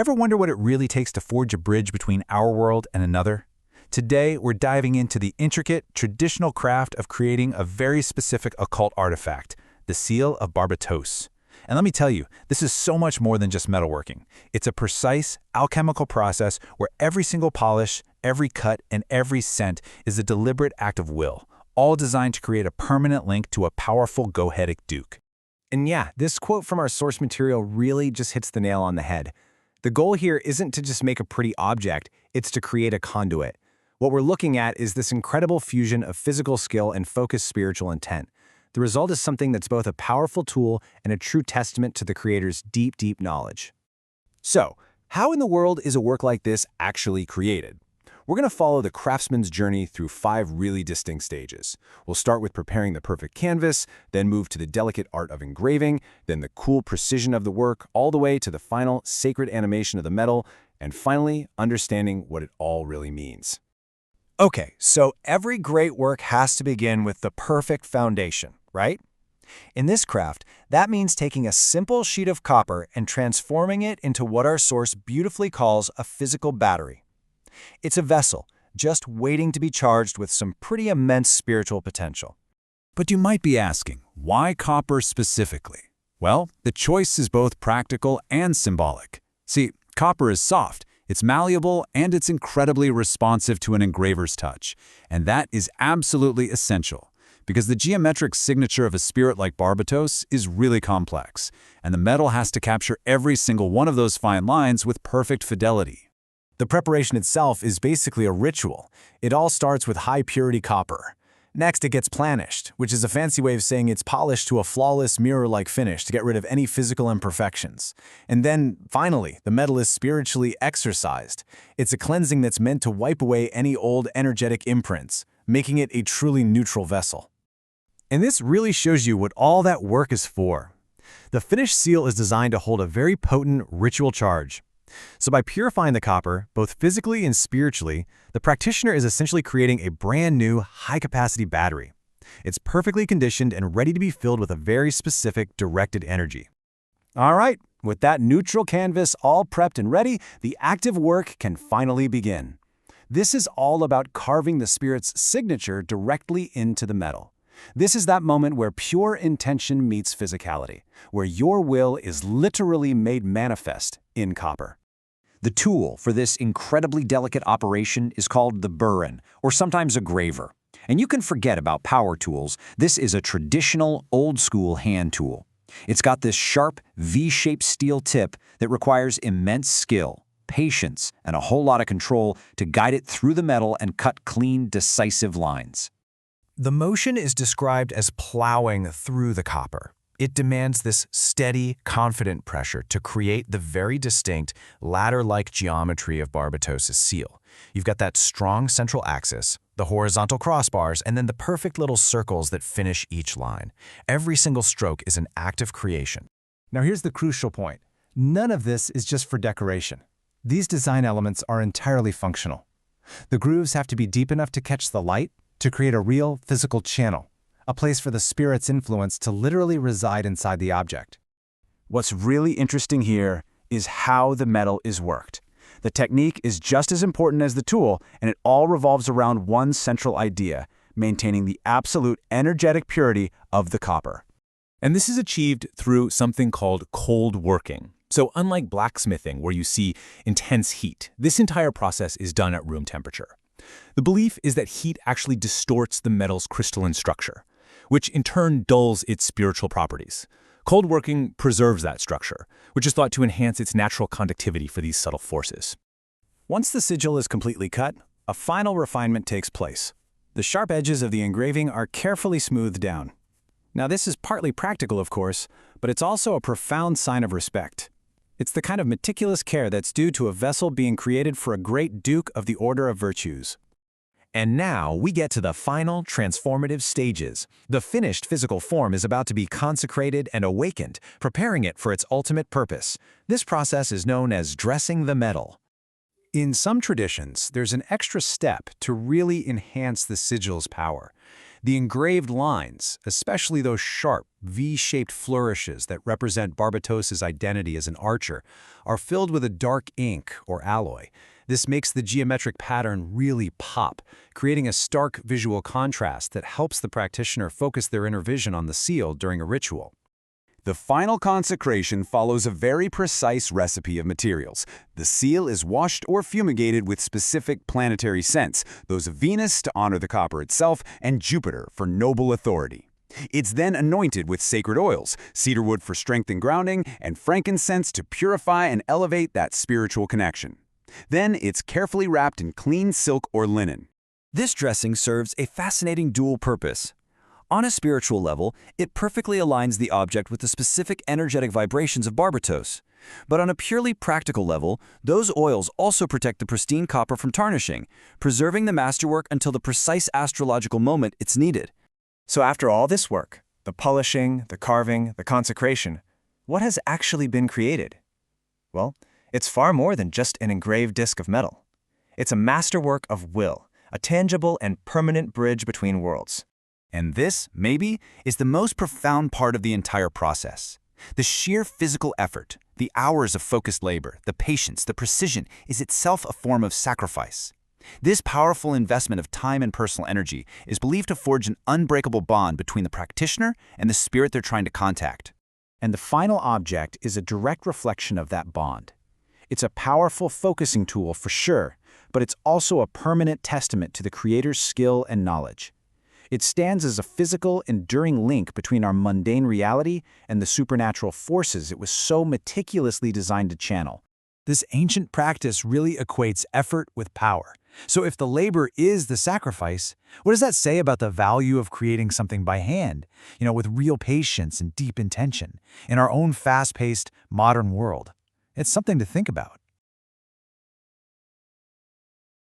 Ever wonder what it really takes to forge a bridge between our world and another? Today, we're diving into the intricate, traditional craft of creating a very specific occult artifact, the Seal of Barbatos. And let me tell you, this is so much more than just metalworking. It's a precise, alchemical process where every single polish, every cut, and every scent is a deliberate act of will, all designed to create a permanent link to a powerful Goetic duke. And yeah, this quote from our source material really just hits the nail on the head. The goal here isn't to just make a pretty object, it's to create a conduit. What we're looking at is this incredible fusion of physical skill and focused spiritual intent. The result is something that's both a powerful tool and a true testament to the creator's deep, deep knowledge. So, how in the world is a work like this actually created? We're going to follow the craftsman's journey through 5 really distinct stages. We'll start with preparing the perfect canvas, then move to the delicate art of engraving, then the cool precision of the work, all the way to the final sacred animation of the metal, and finally, understanding what it all really means. Okay, so every great work has to begin with the perfect foundation, right? In this craft, that means taking a simple sheet of copper and transforming it into what our source beautifully calls a physical battery. It's a vessel, just waiting to be charged with some pretty immense spiritual potential. But you might be asking, why copper specifically? Well, the choice is both practical and symbolic. See, copper is soft, it's malleable, and it's incredibly responsive to an engraver's touch. And that is absolutely essential, because the geometric signature of a spirit like Barbatos is really complex, and the metal has to capture every single one of those fine lines with perfect fidelity. The preparation itself is basically a ritual. It all starts with high-purity copper. Next, it gets planished, which is a fancy way of saying it's polished to a flawless mirror-like finish to get rid of any physical imperfections. And then, finally, the metal is spiritually exorcised. It's a cleansing that's meant to wipe away any old energetic imprints, making it a truly neutral vessel. And this really shows you what all that work is for. The finished seal is designed to hold a very potent ritual charge. So by purifying the copper, both physically and spiritually, the practitioner is essentially creating a brand new, high-capacity battery. It's perfectly conditioned and ready to be filled with a very specific, directed energy. All right, with that neutral canvas all prepped and ready, the active work can finally begin. This is all about carving the spirit's signature directly into the metal. This is that moment where pure intention meets physicality, where your will is literally made manifest in copper. The tool for this incredibly delicate operation is called the burin, or sometimes a graver. And you can forget about power tools. This is a traditional, old-school hand tool. It's got this sharp, V-shaped steel tip that requires immense skill, patience, and a whole lot of control to guide it through the metal and cut clean, decisive lines. The motion is described as plowing through the copper. It demands this steady, confident pressure to create the very distinct, ladder-like geometry of Barbatos' seal. You've got that strong central axis, the horizontal crossbars, and then the perfect little circles that finish each line. Every single stroke is an act of creation. Now here's the crucial point. None of this is just for decoration. These design elements are entirely functional. The grooves have to be deep enough to catch the light, to create a real physical channel, a place for the spirit's influence to literally reside inside the object. What's really interesting here is how the metal is worked. The technique is just as important as the tool, and it all revolves around one central idea, maintaining the absolute energetic purity of the copper. And this is achieved through something called cold working. So unlike blacksmithing, where you see intense heat, this entire process is done at room temperature. The belief is that heat actually distorts the metal's crystalline structure, which in turn dulls its spiritual properties. Cold working preserves that structure, which is thought to enhance its natural conductivity for these subtle forces. Once the sigil is completely cut, a final refinement takes place. The sharp edges of the engraving are carefully smoothed down. Now this is partly practical, of course, but it's also a profound sign of respect. It's the kind of meticulous care that's due to a vessel being created for a great Duke of the Order of Virtues. And now we get to the final transformative stages. The finished physical form is about to be consecrated and awakened, preparing it for its ultimate purpose. This process is known as dressing the metal. In some traditions, there's an extra step to really enhance the sigil's power. The engraved lines, especially those sharp, V-shaped flourishes that represent Barbatos' identity as an archer, are filled with a dark ink or alloy. This makes the geometric pattern really pop, creating a stark visual contrast that helps the practitioner focus their inner vision on the seal during a ritual. The final consecration follows a very precise recipe of materials. The seal is washed or fumigated with specific planetary scents, those of Venus to honor the copper itself, and Jupiter for noble authority. It's then anointed with sacred oils, cedarwood for strength and grounding, and frankincense to purify and elevate that spiritual connection. Then it's carefully wrapped in clean silk or linen. This dressing serves a fascinating dual purpose. On a spiritual level, it perfectly aligns the object with the specific energetic vibrations of Barbatos. But on a purely practical level, those oils also protect the pristine copper from tarnishing, preserving the masterwork until the precise astrological moment it's needed. So after all this work, the polishing, the carving, the consecration, what has actually been created? Well, it's far more than just an engraved disc of metal. It's a masterwork of will, a tangible and permanent bridge between worlds. And this, maybe, is the most profound part of the entire process. The sheer physical effort, the hours of focused labor, the patience, the precision, is itself a form of sacrifice. This powerful investment of time and personal energy is believed to forge an unbreakable bond between the practitioner and the spirit they're trying to contact. And the final object is a direct reflection of that bond. It's a powerful focusing tool for sure, but it's also a permanent testament to the creator's skill and knowledge. It stands as a physical, enduring link between our mundane reality and the supernatural forces it was so meticulously designed to channel. This ancient practice really equates effort with power. So if the labor is the sacrifice, what does that say about the value of creating something by hand, with real patience and deep intention, in our own fast-paced, modern world? It's something to think about.